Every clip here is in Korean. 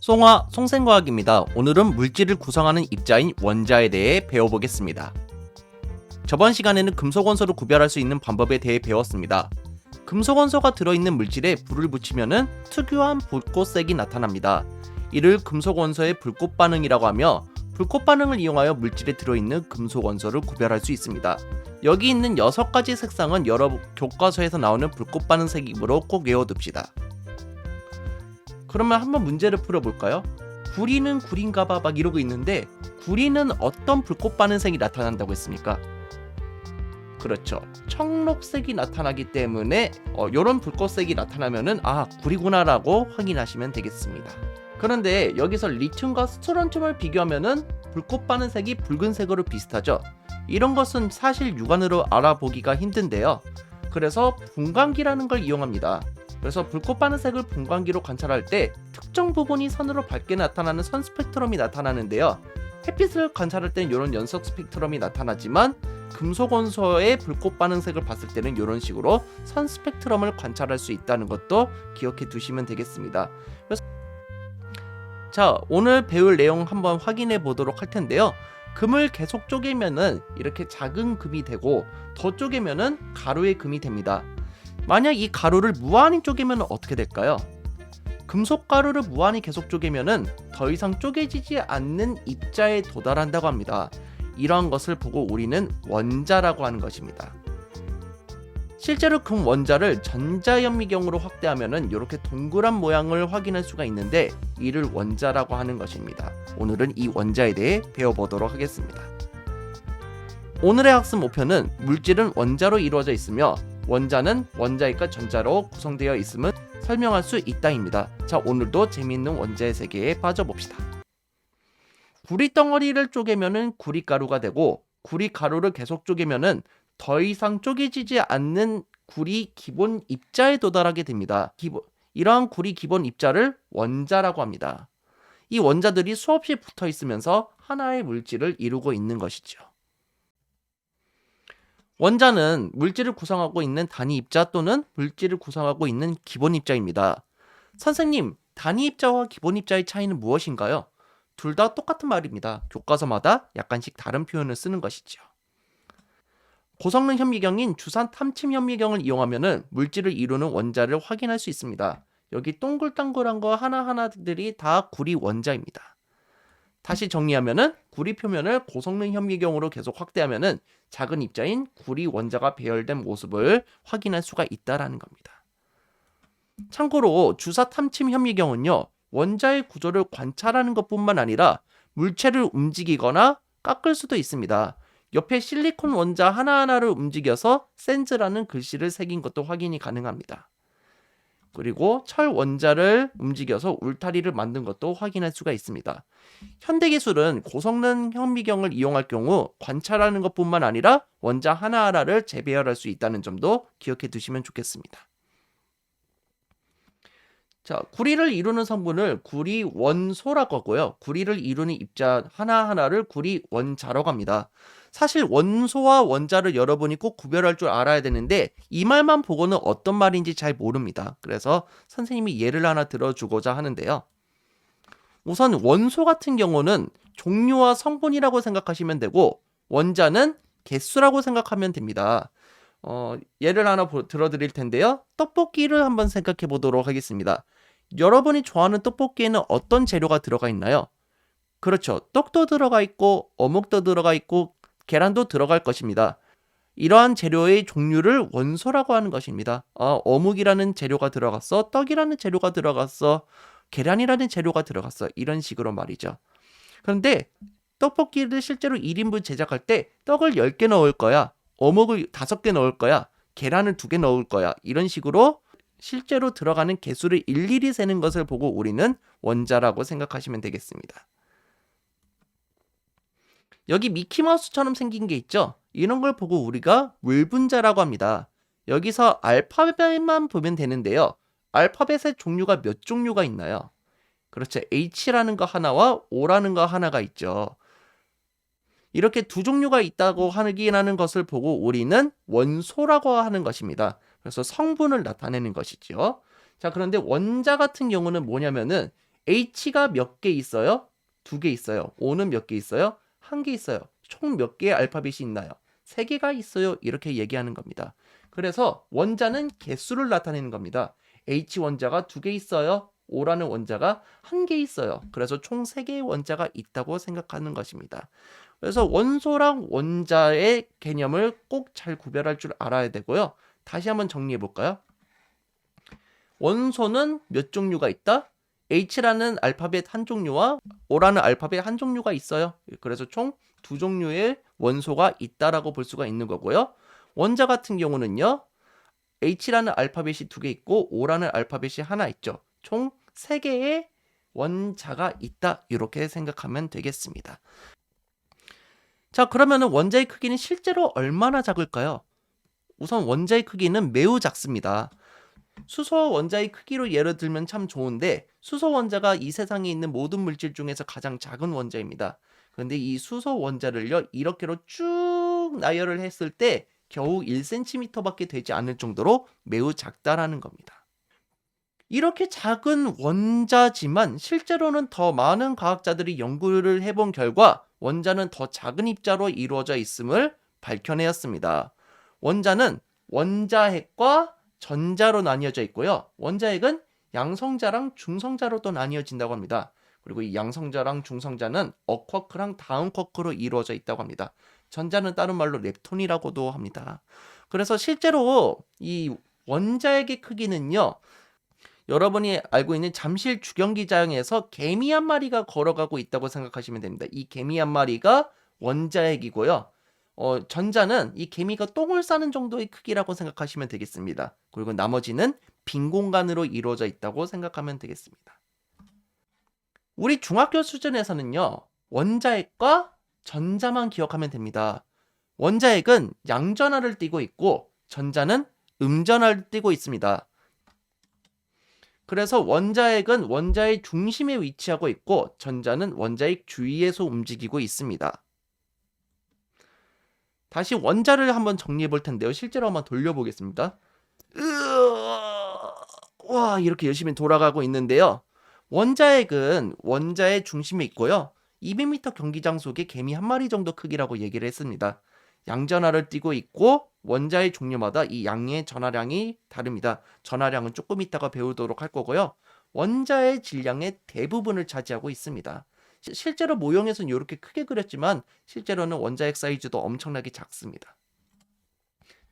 송화 송생과학입니다. 오늘은 물질을 구성하는 입자인 원자에 대해 배워보겠습니다. 저번 시간에는 금속 원소를 구별할 수 있는 방법에 대해 배웠습니다. 금속 원소가 들어있는 물질에 불을 붙이면 특유한 불꽃색이 나타납니다. 이를 금속 원소의 불꽃 반응이라고 하며 불꽃 반응을 이용하여 물질에 들어있는 금속 원소를 구별할 수 있습니다. 여기 있는 6가지 색상은 여러 교과서에서 나오는 불꽃 반응 색이므로 꼭 외워둡시다. 그러면 한번 문제를 풀어볼까요? 구리는 구린가봐 막 이러고 있는데 구리는 어떤 불꽃 반응 색이 나타난다고 했습니까? 그렇죠. 청록색이 나타나기 때문에 이런 불꽃색이 나타나면은 구리구나 라고 확인하시면 되겠습니다. 그런데 여기서 리튬과 스트론튬을 비교하면은 불꽃 반응 색이 붉은색으로 비슷하죠. 이런 것은 사실 육안으로 알아보기가 힘든데요. 그래서 분광기라는 걸 이용합니다. 그래서 불꽃 반응 색을 분광기로 관찰할 때 특정 부분이 선으로 밝게 나타나는 선 스펙트럼이 나타나는데요. 햇빛을 관찰할 때는 이런 연석 스펙트럼이 나타나지만 금속 원소의 불꽃 반응색을 봤을 때는 이런 식으로 선 스펙트럼을 관찰할 수 있다는 것도 기억해 두시면 되겠습니다. 자, 오늘 배울 내용 한번 확인해 보도록 할 텐데요. 금을 계속 쪼개면은 이렇게 작은 금이 되고 더 쪼개면은 가루의 금이 됩니다. 만약 이 가루를 무한히 쪼개면 어떻게 될까요? 금속 가루를 무한히 계속 쪼개면은 더 이상 쪼개지지 않는 입자에 도달한다고 합니다. 이러한 것을 보고 우리는 원자라고 하는 것입니다. 실제로 금 원자를 전자현미경으로 확대하면은 이렇게 동그란 모양을 확인할 수가 있는데 이를 원자라고 하는 것입니다. 오늘은 이 원자에 대해 배워보도록 하겠습니다. 오늘의 학습 목표는 물질은 원자로 이루어져 있으며 원자는 원자익과 전자로 구성되어 있음을 설명할 수 있다입니다. 자, 오늘도 재미있는 원자의 세계에 빠져봅시다. 구리 덩어리를 쪼개면은 구리가루가 되고 구리 가루를 계속 쪼개면은 더 이상 쪼개지지 않는 구리 기본 입자에 도달하게 됩니다. 이러한 구리 기본 입자를 원자라고 합니다. 이 원자들이 수없이 붙어 있으면서 하나의 물질을 이루고 있는 것이죠. 원자는 물질을 구성하고 있는 단위 입자 또는 물질을 구성하고 있는 기본 입자입니다. 선생님, 단위 입자와 기본 입자의 차이는 무엇인가요? 둘 다 똑같은 말입니다. 교과서마다 약간씩 다른 표현을 쓰는 것이죠. 고성능 현미경인 주산 탐침 현미경을 이용하면 물질을 이루는 원자를 확인할 수 있습니다. 여기 동글동글한 거 하나하나들이 다 구리 원자입니다. 다시 정리하면은 구리 표면을 고성능 현미경으로 계속 확대하면은 작은 입자인 구리 원자가 배열된 모습을 확인할 수가 있다라는 겁니다. 참고로 주사 탐침 현미경은요, 원자의 구조를 관찰하는 것뿐만 아니라 물체를 움직이거나 깎을 수도 있습니다. 옆에 실리콘 원자 하나하나를 움직여서 센즈라는 글씨를 새긴 것도 확인이 가능합니다. 그리고 철 원자를 움직여서 울타리를 만든 것도 확인할 수가 있습니다. 현대기술은 고성능 현미경을 이용할 경우 관찰하는 것뿐만 아니라 원자 하나하나를 재배열할 수 있다는 점도 기억해 두시면 좋겠습니다. 자, 구리를 이루는 성분을 구리 원소라고 하고요. 구리를 이루는 입자 하나하나를 구리 원자라고 합니다. 사실 원소와 원자를 여러분이 꼭 구별할 줄 알아야 되는데 이 말만 보고는 어떤 말인지 잘 모릅니다. 그래서 선생님이 예를 하나 들어주고자 하는데요. 우선 원소 같은 경우는 종류와 성분이라고 생각하시면 되고 원자는 개수라고 생각하면 됩니다. 예를 하나 들어드릴 텐데요. 떡볶이를 한번 생각해 보도록 하겠습니다. 여러분이 좋아하는 떡볶이에는 어떤 재료가 들어가 있나요? 그렇죠. 떡도 들어가 있고 어묵도 들어가 있고 계란도 들어갈 것입니다. 이러한 재료의 종류를 원소라고 하는 것입니다. 어묵이라는 재료가 들어갔어, 떡이라는 재료가 들어갔어, 계란이라는 재료가 들어갔어, 이런 식으로 말이죠. 그런데 떡볶이를 실제로 1인분 제작할 때 떡을 10개 넣을 거야, 어묵을 5개 넣을 거야, 계란을 2개 넣을 거야, 이런 식으로 실제로 들어가는 개수를 일일이 세는 것을 보고 우리는 원자라고 생각하시면 되겠습니다. 여기 미키마우스처럼 생긴 게 있죠? 이런 걸 보고 우리가 물분자라고 합니다. 여기서 알파벳만 보면 되는데요. 알파벳의 종류가 몇 종류가 있나요? 그렇죠. H라는 거 하나와 O라는 거 하나가 있죠. 이렇게 두 종류가 있다고 하는 것을 보고 우리는 원소라고 하는 것입니다. 그래서 성분을 나타내는 것이죠. 자, 그런데 원자 같은 경우는 뭐냐면은 H가 몇 개 있어요? 2개 있어요. O는 몇 개 있어요? 1개 있어요. 총 몇 개의 알파벳이 있나요? 3개가 있어요. 이렇게 얘기하는 겁니다. 그래서 원자는 개수를 나타내는 겁니다. H 원자가 2개 있어요. O라는 원자가 1개 있어요. 그래서 총 3개의 원자가 있다고 생각하는 것입니다. 그래서 원소랑 원자의 개념을 꼭 잘 구별할 줄 알아야 되고요. 다시 한번 정리해 볼까요? 원소는 몇 종류가 있다? H라는 알파벳 한 종류와 O라는 알파벳 한 종류가 있어요. 그래서 총 2종류의 원소가 있다라고 볼 수가 있는 거고요. 원자 같은 경우는요. H라는 알파벳이 2개 있고 O라는 알파벳이 하나 있죠. 총 3개의 원자가 있다. 이렇게 생각하면 되겠습니다. 자, 그러면은 원자의 크기는 실제로 얼마나 작을까요? 우선 원자의 크기는 매우 작습니다. 수소 원자의 크기로 예를 들면 참 좋은데 수소 원자가 이 세상에 있는 모든 물질 중에서 가장 작은 원자입니다. 그런데 이 수소 원자를요 이렇게로 쭉 나열을 했을 때 겨우 1cm밖에 되지 않을 정도로 매우 작다라는 겁니다. 이렇게 작은 원자지만 실제로는 더 많은 과학자들이 연구를 해본 결과 원자는 더 작은 입자로 이루어져 있음을 밝혀내었습니다. 원자는 원자핵과 전자로 나뉘어져 있고요. 원자핵은 양성자랑 중성자로 또 나뉘어진다고 합니다. 그리고 이 양성자랑 중성자는 업쿼크랑 다운쿼크로 이루어져 있다고 합니다. 전자는 다른 말로 렙톤이라고도 합니다. 그래서 실제로 이 원자핵의 크기는요. 여러분이 알고 있는 잠실 주경기장에서 개미 한 마리가 걸어가고 있다고 생각하시면 됩니다. 이 개미 한 마리가 원자핵이고요. 전자는 이 개미가 똥을 싸는 정도의 크기라고 생각하시면 되겠습니다. 그리고 나머지는 빈 공간으로 이루어져 있다고 생각하면 되겠습니다. 우리 중학교 수준에서는요. 원자핵과 전자만 기억하면 됩니다. 원자핵은 양전하를 띠고 있고 전자는 음전하를 띠고 있습니다. 그래서 원자핵은 원자의 중심에 위치하고 있고 전자는 원자핵 주위에서 움직이고 있습니다. 다시 원자를 한번 정리해 볼 텐데요. 실제로 한번 돌려보겠습니다. 와, 이렇게 열심히 돌아가고 있는데요. 원자핵은 원자의 중심에 있고요. 200m 경기장 속에 개미 한 마리 정도 크기라고 얘기를 했습니다. 양전하를 띠고 있고 원자의 종류마다 이 양의 전하량이 다릅니다. 전하량은 조금 이따가 배우도록 할 거고요. 원자의 질량의 대부분을 차지하고 있습니다. 실제로 모형에서는 이렇게 크게 그렸지만 실제로는 원자핵 사이즈도 엄청나게 작습니다.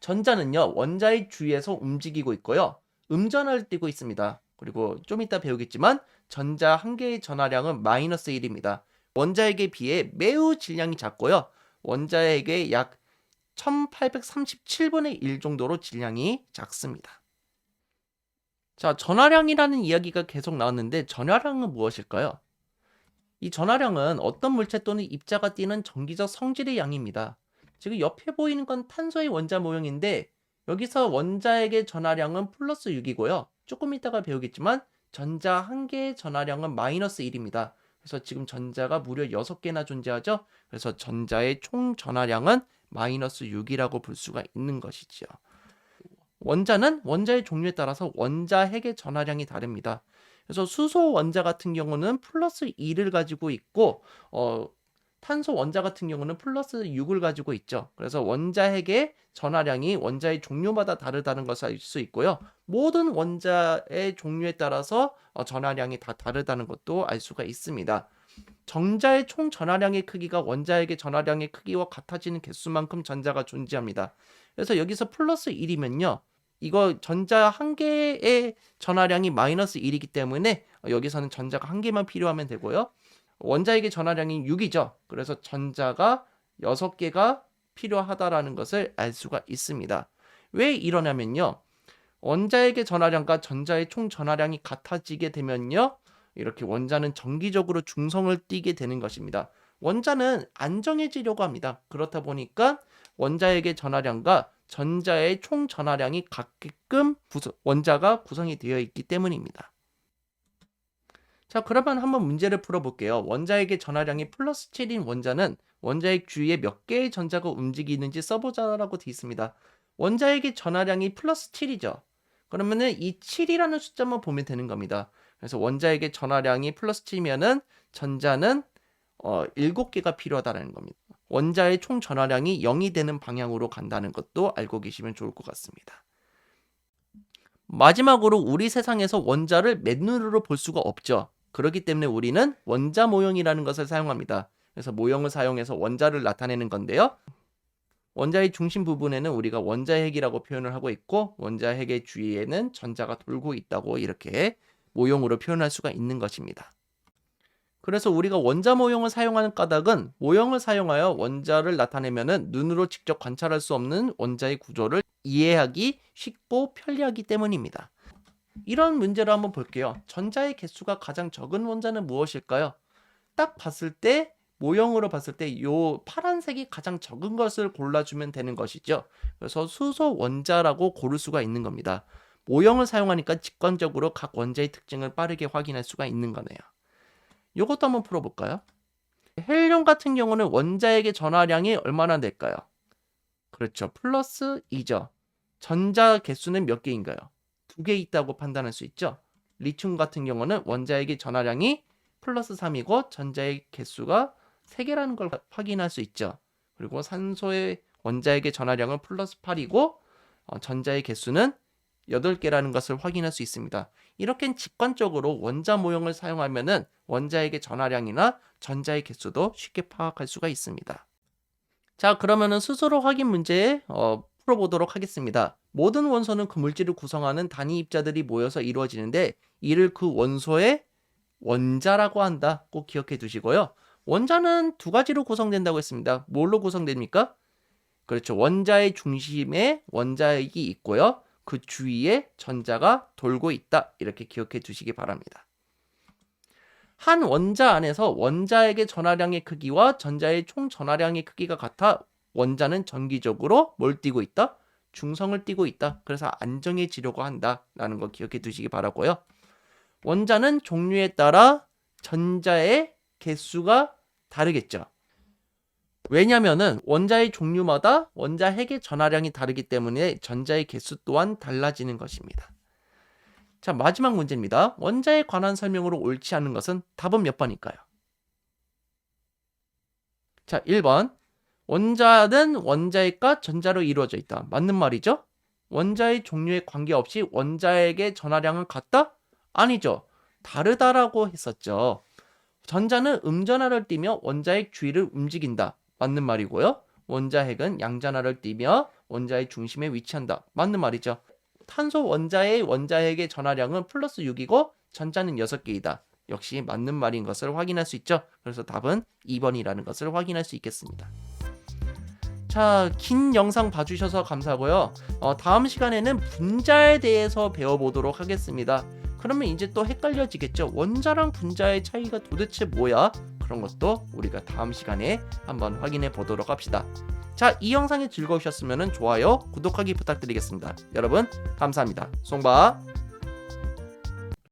전자는요. 원자의 주위에서 움직이고 있고요. 음전하를 띠고 있습니다. 그리고 좀 이따 배우겠지만 전자 한 개의 전하량은 마이너스 1입니다. 원자핵에 비해 매우 질량이 작고요. 원자핵의 약 1837분의 1 정도로 질량이 작습니다. 자, 전하량이라는 이야기가 계속 나왔는데 전하량은 무엇일까요? 이 전하량은 어떤 물체 또는 입자가 띠는 전기적 성질의 양입니다. 지금 옆에 보이는 건 탄소의 원자 모형인데 여기서 원자핵의 전하량은 플러스 6이고요. 조금 이따가 배우겠지만 전자 한 개의 전하량은 마이너스 1입니다. 그래서 지금 전자가 무려 6개나 존재하죠. 그래서 전자의 총 전하량은 마이너스 6이라고 볼 수가 있는 것이지요. 원자는 원자의 종류에 따라서 원자핵의 전하량이 다릅니다. 그래서 수소 원자 같은 경우는 플러스 2를 가지고 있고 탄소 원자 같은 경우는 플러스 6을 가지고 있죠. 그래서 원자핵의 전하량이 원자의 종류마다 다르다는 것을 알 수 있고요. 모든 원자의 종류에 따라서 전하량이 다 다르다는 것도 알 수가 있습니다. 전자의 총 전하량의 크기가 원자핵의 전하량의 크기와 같아지는 개수만큼 전자가 존재합니다. 그래서 여기서 플러스 1이면요. 이거 전자 한 개의 전하량이 마이너스 1이기 때문에 여기서는 전자가 한 개만 필요하면 되고요. 원자핵의 전하량이 6이죠. 그래서 전자가 6개가 필요하다라는 것을 알 수가 있습니다. 왜 이러냐면요. 원자핵의 전하량과 전자의 총 전하량이 같아지게 되면요. 이렇게 원자는 정기적으로 중성을 띠게 되는 것입니다. 원자는 안정해지려고 합니다. 그렇다 보니까 원자핵의 전하량과 전자의 총 전하량이 같게끔 원자가 구성이 되어 있기 때문입니다. 자, 그러면 한번 문제를 풀어볼게요. 원자핵의 전하량이 플러스 7인 원자는 원자핵 주위에 몇 개의 전자가 움직이는지 써보자라고 되어 있습니다. 원자핵의 전하량이 플러스 7이죠. 그러면은 이 7이라는 숫자만 보면 되는 겁니다. 그래서 원자에게 전하량이 플러스 7이면은 전자는 7개가 필요하다는 겁니다. 원자의 총 전하량이 0이 되는 방향으로 간다는 것도 알고 계시면 좋을 것 같습니다. 마지막으로 우리 세상에서 원자를 맨눈으로 볼 수가 없죠. 그렇기 때문에 우리는 원자 모형이라는 것을 사용합니다. 그래서 모형을 사용해서 원자를 나타내는 건데요. 원자의 중심 부분에는 우리가 원자핵이라고 표현을 하고 있고 원자핵의 주위에는 전자가 돌고 있다고 이렇게 모형으로 표현할 수가 있는 것입니다. 그래서 우리가 원자 모형을 사용하는 까닭은 모형을 사용하여 원자를 나타내면은 눈으로 직접 관찰할 수 없는 원자의 구조를 이해하기 쉽고 편리하기 때문입니다. 이런 문제를 한번 볼게요. 전자의 개수가 가장 적은 원자는 무엇일까요? 딱 봤을 때 모형으로 봤을 때 이 파란색이 가장 적은 것을 골라주면 되는 것이죠. 그래서 수소 원자라고 고를 수가 있는 겁니다. 모형을 사용하니까 직관적으로 각 원자의 특징을 빠르게 확인할 수가 있는 거네요. 이것도 한번 풀어볼까요? 헬륨 같은 경우는 원자에게 전하량이 얼마나 될까요? 그렇죠. 플러스 2죠. 전자 개수는 몇 개인가요? 2개 있다고 판단할 수 있죠. 리튬 같은 경우는 원자에게 전하량이 플러스 3이고 전자의 개수가 3개라는 걸 확인할 수 있죠. 그리고 산소의 원자에게 전하량은 플러스 8이고 전자의 개수는 8개라는 것을 확인할 수 있습니다. 이렇게 직관적으로 원자 모형을 사용하면은 원자에게 전하량이나 전자의 개수도 쉽게 파악할 수가 있습니다. 자, 그러면은 스스로 확인 문제 풀어보도록 하겠습니다. 모든 원소는 그 물질을 구성하는 단위 입자들이 모여서 이루어지는데 이를 그 원소의 원자라고 한다. 꼭 기억해 두시고요. 원자는 두 가지로 구성된다고 했습니다. 뭘로 구성됩니까? 그렇죠. 원자의 중심에 원자핵이 있고요. 그 주위에 전자가 돌고 있다. 이렇게 기억해 두시기 바랍니다. 한 원자 안에서 원자핵의 전하량의 크기와 전자의 총 전하량의 크기가 같아 원자는 정기적으로 뭘 띠고 있다? 중성을 띠고 있다. 그래서 안정해지려고 한다라는 거 기억해 두시기 바라고요. 원자는 종류에 따라 전자의 개수가 다르겠죠. 왜냐면은 원자의 종류마다 원자핵의 전하량이 다르기 때문에 전자의 개수 또한 달라지는 것입니다. 자, 마지막 문제입니다. 원자에 관한 설명으로 옳지 않은 것은 답은 몇 번일까요? 자, 1번. 원자는 원자핵과 전자로 이루어져 있다. 맞는 말이죠? 원자의 종류에 관계없이 원자핵의 전하량은 같다? 아니죠. 다르다라고 했었죠. 전자는 음전하를 띠며 원자핵 주위를 움직인다. 맞는 말이고요. 원자핵은 양전하를 띠며 원자의 중심에 위치한다. 맞는 말이죠. 탄소 원자의 원자핵의 전하량은 플러스 6이고 전자는 6개이다. 역시 맞는 말인 것을 확인할 수 있죠. 그래서 답은 2번이라는 것을 확인할 수 있겠습니다. 자, 긴 영상 봐주셔서 감사하고요. 다음 시간에는 분자에 대해서 배워보도록 하겠습니다. 그러면 이제 또 헷갈려지겠죠. 원자랑 분자의 차이가 도대체 뭐야? 그런 것도 우리가 다음 시간에 한번 확인해 보도록 합시다. 자, 이 영상이 즐거우셨으면 좋아요, 구독하기 부탁드리겠습니다. 여러분 감사합니다. 송바.